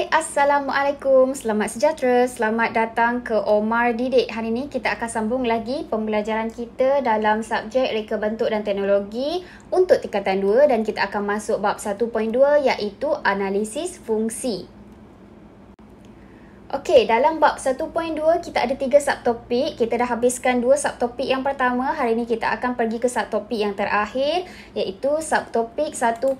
Assalamualaikum, selamat sejahtera, selamat datang ke Omar Didik. Hari ini kita akan sambung lagi pembelajaran kita dalam subjek reka bentuk dan teknologi untuk tingkatan 2 dan kita akan masuk bab 1.2 iaitu analisis fungsi. Okey, dalam bab 1.2 kita ada 3 subtopik. Kita dah habiskan 2 subtopik yang pertama. Hari ini kita akan pergi ke subtopik yang terakhir iaitu subtopik 1.2.3.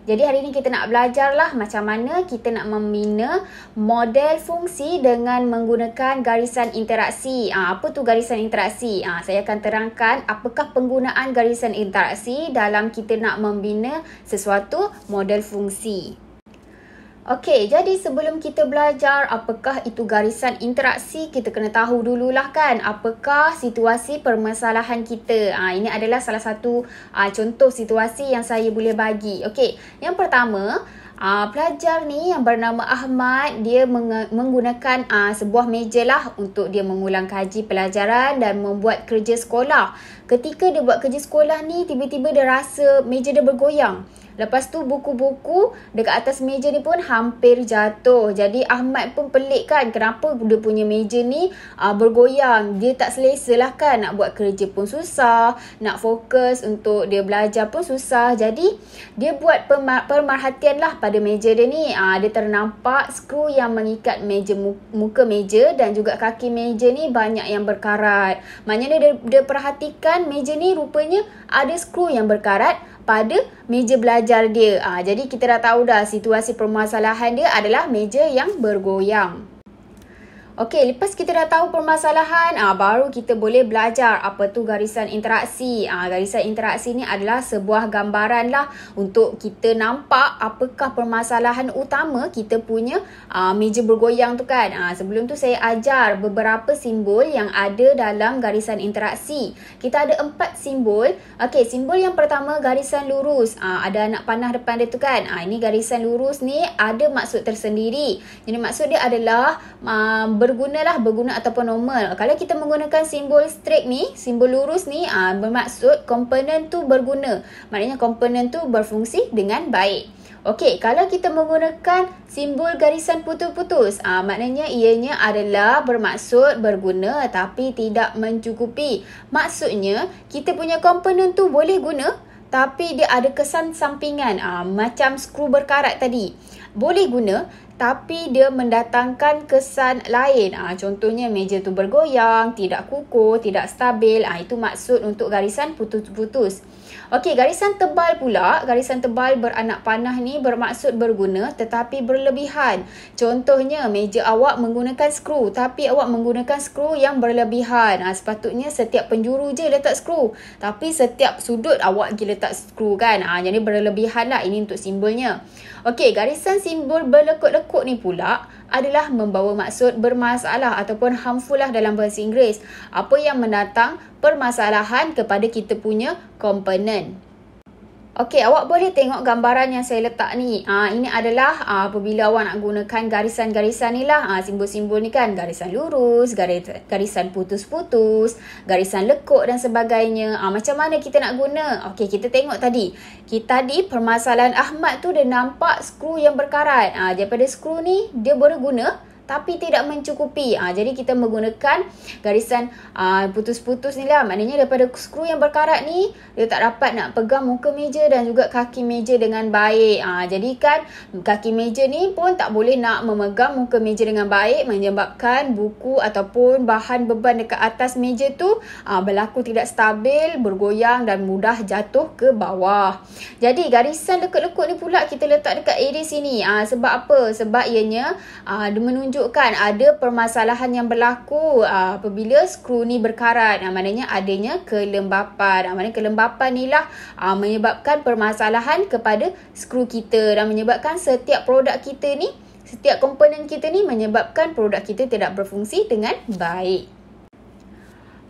Jadi hari ini kita nak belajarlah macam mana kita nak membina model fungsi dengan menggunakan garisan interaksi. Apa tu garisan interaksi? Saya akan terangkan apakah penggunaan garisan interaksi dalam kita nak membina sesuatu model fungsi. Okey, jadi sebelum kita belajar apakah itu garisan interaksi, kita kena tahu dululah kan apakah situasi permasalahan kita. Ini adalah salah satu contoh situasi yang saya boleh bagi. Okey, yang pertama, pelajar ni yang bernama Ahmad, dia menggunakan sebuah meja lah untuk dia mengulang kaji pelajaran dan membuat kerja sekolah. Ketika dia buat kerja sekolah ni, tiba-tiba dia rasa meja dia bergoyang. Lepas tu buku-buku dekat atas meja ni pun hampir jatuh. Jadi Ahmad pun pelik kan, kenapa dia punya meja ni bergoyang. Dia tak selesa lah kan, nak buat kerja pun susah, nak fokus untuk dia belajar pun susah. Jadi dia buat pemerhatian lah pada meja dia ni. Dia ternampak skru yang mengikat meja, muka meja dan juga kaki meja ni banyak yang berkarat. Maknanya dia perhatikan meja ni rupanya ada skru yang berkarat pada meja belajar dia. Jadi kita dah tahu dah situasi permasalahan dia adalah meja yang bergoyang. Okey, lepas kita dah tahu permasalahan, baru kita boleh belajar apa tu garisan interaksi. Garisan interaksi ni adalah sebuah gambaran lah untuk kita nampak apakah permasalahan utama kita punya meja bergoyang tu kan. Sebelum tu saya ajar beberapa simbol yang ada dalam garisan interaksi. Kita ada 4 simbol. Okey, simbol yang pertama garisan lurus. Ada anak panah depan dia tu kan. Ini garisan lurus ni ada maksud tersendiri. Jadi maksud dia adalah berguna ataupun normal. Kalau kita menggunakan simbol straight ni, simbol lurus ni, bermaksud komponen tu berguna. Maknanya komponen tu berfungsi dengan baik. Okey, kalau kita menggunakan simbol garisan putus-putus, maknanya ianya adalah bermaksud berguna tapi tidak mencukupi. Maksudnya, kita punya komponen tu boleh guna tapi dia ada kesan sampingan. Macam skru berkarat tadi. Boleh guna tapi dia mendatangkan kesan lain. Contohnya meja tu bergoyang, tidak kukuh, tidak stabil. Itu maksud untuk garisan putus-putus. Okey, garisan tebal pula. Garisan tebal beranak panah ni bermaksud berguna tetapi berlebihan. Contohnya meja awak menggunakan skru tapi awak menggunakan skru yang berlebihan. Sepatutnya setiap penjuru je letak skru. Tapi setiap sudut awak pergi letak skru kan. Jadi berlebihan lah. Ini untuk simbolnya. Okey, garisan simbol berlekuk-lekuk ni pula adalah membawa maksud bermasalah ataupun harmful lah dalam bahasa Inggeris. Apa yang mendatang permasalahan kepada kita punya komponen. Okey, awak boleh tengok gambaran yang saya letak ni. Ini adalah apabila awak nak gunakan garisan-garisan ni lah. Simbol-simbol ni kan. Garisan lurus, garisan putus-putus, garisan lekuk dan sebagainya. Macam mana kita nak guna? Okey, kita tengok tadi. Tadi permasalahan Ahmad tu dia nampak skru yang berkarat. Daripada skru ni dia berguna tapi tidak mencukupi. Jadi kita menggunakan garisan putus-putus ni lah. Maknanya daripada skru yang berkarat ni, dia tak dapat nak pegang muka meja dan juga kaki meja dengan baik. Jadi kan kaki meja ni pun tak boleh nak memegang muka meja dengan baik, menyebabkan buku ataupun bahan beban dekat atas meja tu berlaku tidak stabil, bergoyang dan mudah jatuh ke bawah. Jadi garisan lekuk-lekuk ni pula kita letak dekat area sini. Sebab apa? Sebab ianya dia menunjukkan ada permasalahan yang berlaku apabila skru ni berkarat. Maknanya adanya kelembapan. Maknanya kelembapan ni lah menyebabkan permasalahan kepada skru kita dan menyebabkan setiap produk kita ni, setiap komponen kita ni menyebabkan produk kita tidak berfungsi dengan baik.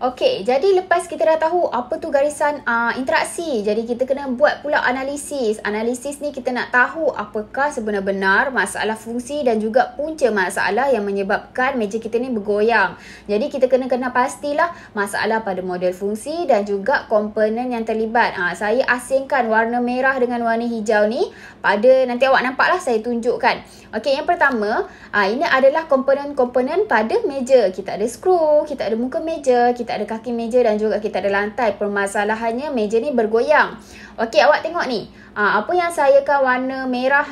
Okey, jadi lepas kita dah tahu apa tu garisan interaksi, jadi kita kena buat pula analisis. Analisis ni kita nak tahu apakah sebenar-benar masalah fungsi dan juga punca masalah yang menyebabkan meja kita ni bergoyang. Jadi kita kena pastilah masalah pada model fungsi dan juga komponen yang terlibat. Saya asingkan warna merah dengan warna hijau ni pada, nanti awak nampaklah saya tunjukkan. Okey, yang pertama, ini adalah komponen-komponen pada meja. Kita ada skru, kita ada muka meja, kita ada kaki meja dan juga kita ada lantai. Permasalahannya meja ni bergoyang. Okey, awak tengok ni. Apa yang saya kan warna merah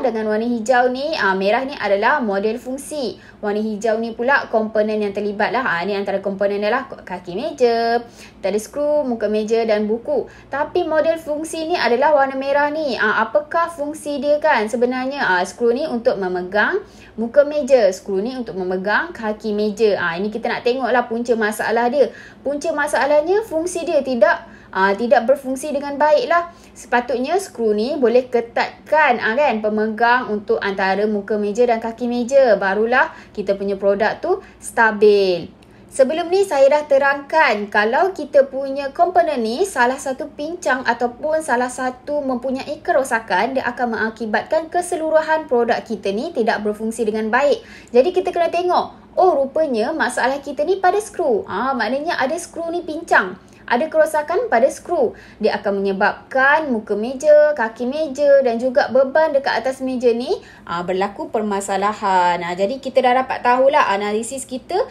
dengan warna hijau ni, merah ni adalah model fungsi. Warna hijau ni pula komponen yang terlibat lah. Ni antara komponen adalah kaki meja, kita ada skru, muka meja dan buku. Tapi model fungsi ni adalah warna merah ni. Apakah fungsi dia kan sebenarnya? Skru ni untuk memegang muka meja, skru ni untuk memegang kaki meja. Ini kita nak tengoklah punca masalah dia. Punca masalahnya fungsi dia tidak berfungsi dengan baik lah. Sepatutnya skru ni boleh ketatkan kan pemegang untuk antara muka meja dan kaki meja. Barulah kita punya produk tu stabil. Sebelum ni saya dah terangkan kalau kita punya komponen ni salah satu pincang ataupun salah satu mempunyai kerosakan, dia akan mengakibatkan keseluruhan produk kita ni tidak berfungsi dengan baik. Jadi kita kena tengok, oh rupanya masalah kita ni pada skru. Maknanya ada skru ni pincang. Ada kerosakan pada skru. Dia akan menyebabkan muka meja, kaki meja dan juga beban dekat atas meja ni berlaku permasalahan. Jadi kita dah dapat tahulah analisis kita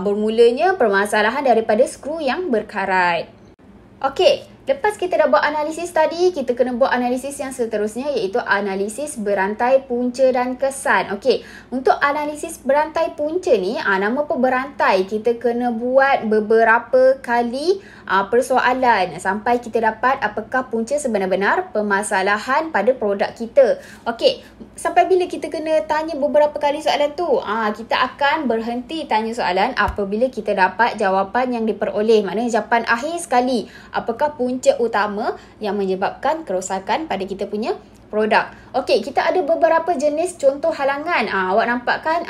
bermulanya permasalahan daripada skru yang berkarat. Okey, lepas kita dah buat analisis tadi, kita kena buat analisis yang seterusnya iaitu analisis berantai punca dan kesan. Okey, untuk analisis berantai punca ni, nama apa berantai? Kita kena buat beberapa kali persoalan sampai kita dapat apakah punca sebenar-benar permasalahan pada produk kita. Okey, sampai bila kita kena tanya beberapa kali soalan tu? Kita akan berhenti tanya soalan apabila kita dapat jawapan yang diperoleh. Maknanya jawapan akhir sekali. Apakah punca utama yang menyebabkan kerosakan pada kita punya produk. Okey, kita ada beberapa jenis contoh halangan. Awak nampak kan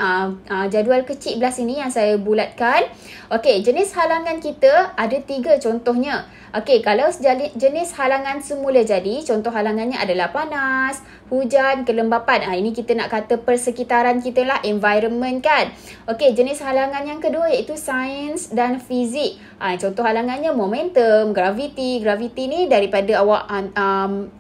jadual kecil belah sini yang saya bulatkan. Okey, jenis halangan kita ada 3 contohnya. Okey, kalau jenis halangan semula jadi, contoh halangannya adalah panas, hujan, kelembapan. Ini kita nak kata persekitaran kita lah, environment kan. Okey, jenis halangan yang kedua iaitu sains dan fizik. Contoh halangannya momentum, graviti. Graviti ni daripada awak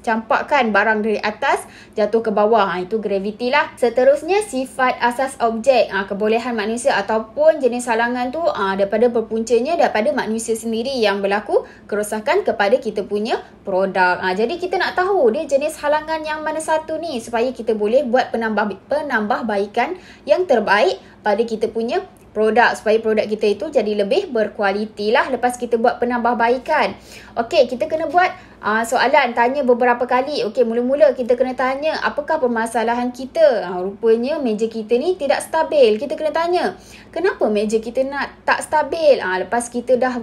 campakkan barang dari atas jatuh ke bawah. Itu graviti lah. Seterusnya sifat asas objek. Kebolehan manusia ataupun jenis halangan tu daripada berpuncanya daripada manusia sendiri yang berlaku kerosakan kepada kita punya produk. Jadi kita nak tahu dia jenis halangan yang mana satu ni supaya kita boleh buat penambahbaikan yang terbaik pada kita punya produk supaya produk kita itu jadi lebih berkualiti lah lepas kita buat penambahbaikan. Okey, kita kena buat soalan, tanya beberapa kali. Okey, mula-mula kita kena tanya apakah permasalahan kita. Rupanya meja kita ni tidak stabil. Kita kena tanya, kenapa meja kita tak stabil? Lepas kita dah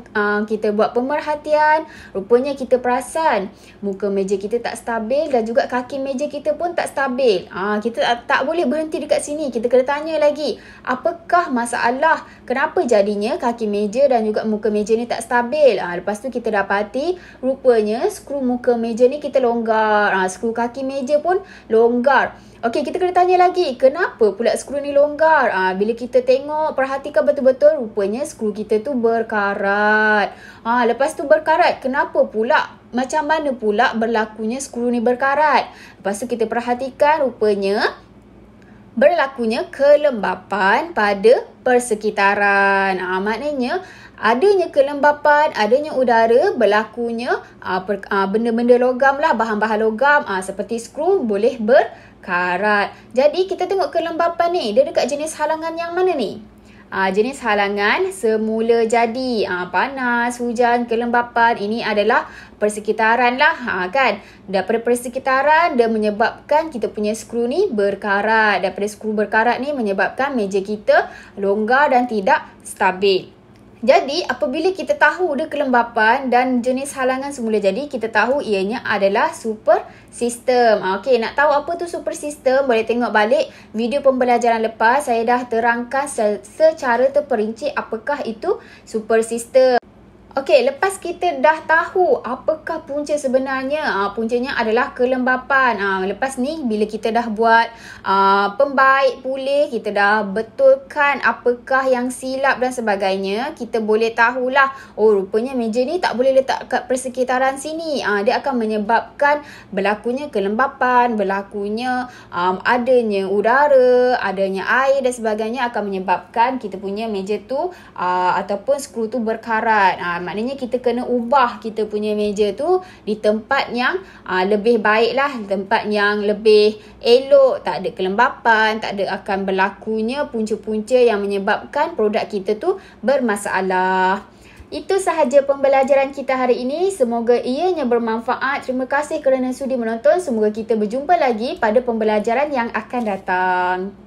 kita buat pemerhatian, rupanya kita perasan muka meja kita tak stabil dan juga kaki meja kita pun tak stabil. Kita tak boleh berhenti dekat sini. Kita kena tanya lagi, apakah masalah? Kenapa jadinya kaki meja dan juga muka meja ni tak stabil? Lepas tu kita dapati rupanya skru muka meja ni kita longgar. Skru kaki meja pun longgar. Okey, kita kena tanya lagi, kenapa pula skru ni longgar? Bila kita tengok, perhatikan betul-betul, rupanya skru kita tu berkarat. Lepas tu berkarat, kenapa pula? Macam mana pula berlakunya skru ni berkarat? Lepas tu kita perhatikan, rupanya berlakunya kelembapan pada persekitaran. Maknanya adanya kelembapan, adanya udara, berlakunya benda-benda logam lah, bahan-bahan logam seperti skru boleh berkarat. Jadi kita tengok kelembapan ni, dia dekat jenis halangan yang mana ni? Jenis halangan semula jadi. Panas, hujan, kelembapan, ini adalah persekitaran lah kan. Daripada persekitaran dia menyebabkan kita punya skru ni berkarat. Daripada skru berkarat ni menyebabkan meja kita longgar dan tidak stabil. Jadi, apabila kita tahu dia kelembapan dan jenis halangan semula jadi, kita tahu ianya adalah super sistem. Okey, nak tahu apa tu super sistem, boleh tengok balik video pembelajaran lepas. Saya dah terangkan secara terperinci apakah itu super sistem. Okey, lepas kita dah tahu apakah punca sebenarnya, puncanya adalah kelembapan. Lepas ni, bila kita dah buat pembaik pulih, kita dah betulkan apakah yang silap dan sebagainya, kita boleh tahulah, oh rupanya meja ni tak boleh letak kat persekitaran sini. Dia akan menyebabkan berlakunya kelembapan, berlakunya adanya udara, adanya air dan sebagainya, akan menyebabkan kita punya meja tu ataupun skru tu berkarat. Maknanya kita kena ubah kita punya meja tu di tempat yang lebih baik lah, tempat yang lebih elok, tak ada kelembapan, tak ada akan berlakunya punca-punca yang menyebabkan produk kita tu bermasalah. Itu sahaja pembelajaran kita hari ini. Semoga ianya bermanfaat. Terima kasih kerana sudi menonton. Semoga kita berjumpa lagi pada pembelajaran yang akan datang.